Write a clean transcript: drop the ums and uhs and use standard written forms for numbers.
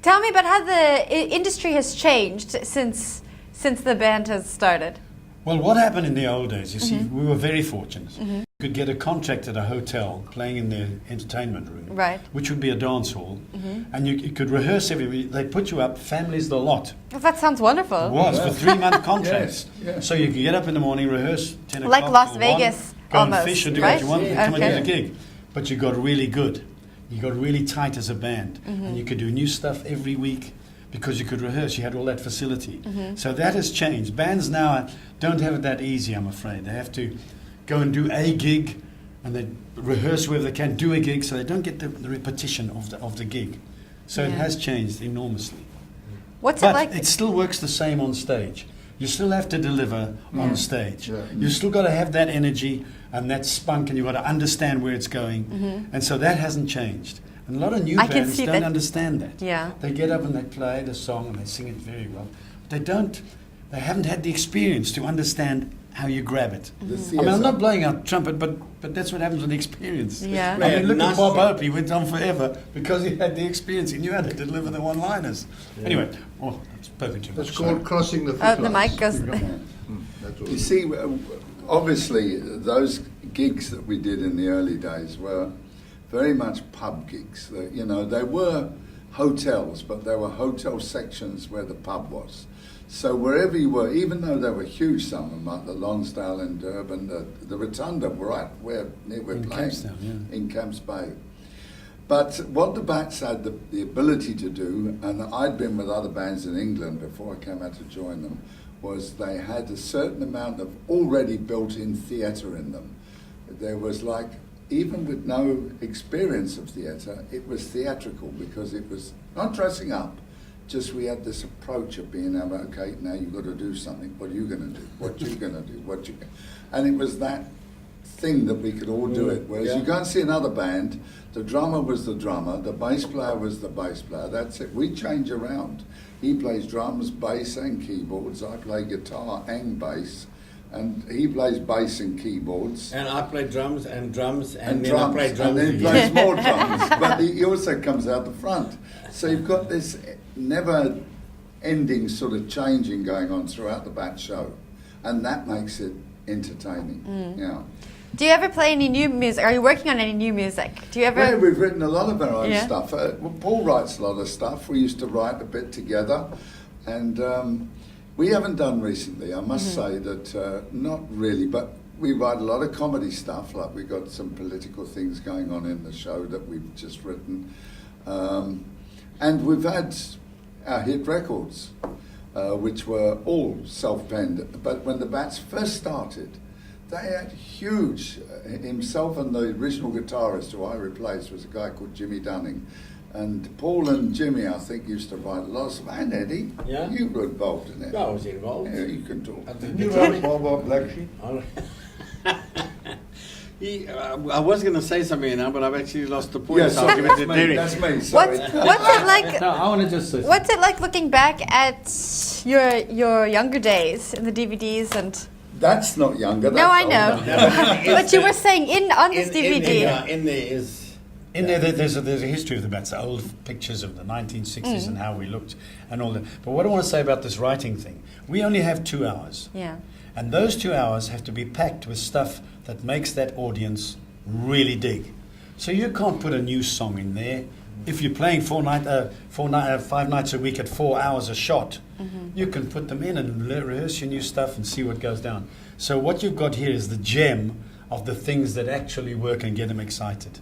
Tell me about how the industry has changed since the band has started. Well, what happened in the old days, you see, we were very fortunate. You could get a contract at a hotel playing in their entertainment room, Right. which would be a dance hall, and you could rehearse every week. They put you up, families the lot. Oh, that sounds wonderful. It was for 3-month contracts. Yes, yeah. So you could get up in the morning, rehearse 10 Like o'clock Las till Vegas, 1, go almost, and fish and do right? what you want, and come and do Okay. the gig. But you got really good. You got really tight as a band, and you could do new stuff every week because you could rehearse. You had all that facility. So that has changed. Bands now don't have it that easy, I'm afraid. They have to go and do a gig, and they rehearse wherever they can, do a gig, so they don't get the repetition of the gig. So it Yeah. has changed enormously. What's But it like? it still works the same on stage. You still have to deliver on stage. Yeah. You still got to have that energy and that spunk, and you've got to understand where it's going. And so that hasn't changed. And a lot of new I can bands see don't that. understand that. Yeah. They get up and they play the song and they sing it very well. But they haven't had the experience to understand how you grab it. I mean, I'm not blowing out trumpet, but that's what happens with the experience. Yeah. I mean, look at Nice Bob try. Hope. He went on forever because he had the experience. He knew how to deliver the one-liners. Anyway, that's perfect. That's called crossing the Oh, the footlights. mic goes. That's all. You see, obviously, those gigs that we did in the early days were very much pub gigs. They were hotels, but there were hotel sections where the pub was. So wherever you were, even though they were huge, some of them, like the Lonsdale in Durban, the Rotunda, right where we're In playing, Campstown, yeah. in Camps Bay. But what the Bats had the ability to do, and I'd been with other bands in England before I came out to join them, was they had a certain amount of already built-in theatre in them. There was like, even with no experience of theatre, it was theatrical because it was not dressing up, just we had this approach of being able, okay, now you've got to do something. What are you going to do? What are you going to do? And it was that thing that we could all do it. Whereas you go and see another band, the drummer was the drummer, the bass player was the bass player. That's it. We change around. He plays drums, bass, and keyboards. I play guitar and bass, and he plays bass and keyboards. And I play drums, and then drums, I play drums. and then he again. plays more drums, but he also comes out the front. So you've got this never-ending sort of changing going on throughout the Bat show, and that makes it entertaining. Yeah. Do you ever play any new music? Are you working on any new music? Do you ever? Yeah, we've written a lot of our own Yeah. stuff. Paul writes a lot of stuff. We used to write a bit together, and we haven't done recently. I must say that not really, but we write a lot of comedy stuff. Like we've got some political things going on in the show that we've just written, and we've had our hit records, which were all self-penned. But when the Bats first started, they had huge, himself and the original guitarist who I replaced was a guy called Jimmy Dunning. And Paul and Jimmy, I think, used to write a lot of stuff. And Eddie, Yeah. you were involved in it. I was involved. Yeah, you can talk. At the Didn't you guitar. write Bob Black Sheep? I was going to say something now, but I've actually lost the point. Yes, so I'll give it to Derek. that's me. Sorry. What's it like? No, I want to just say What's it like looking back at your younger days in the DVDs and? That's not younger. No, I that's know. older. But you were saying on this In DVD. there is. in there, there's a history of the Bats, the old pictures of the 1960s and how we looked and all that. But what I want to say about this writing thing, we only have 2 hours. Yeah. And those 2 hours have to be packed with stuff that makes that audience really dig. So you can't put a new song in there. If you're playing 5 nights a week at 4 hours a shot, you can put them in and rehearse your new stuff and see what goes down. So what you've got here is the gem of the things that actually work and get them excited.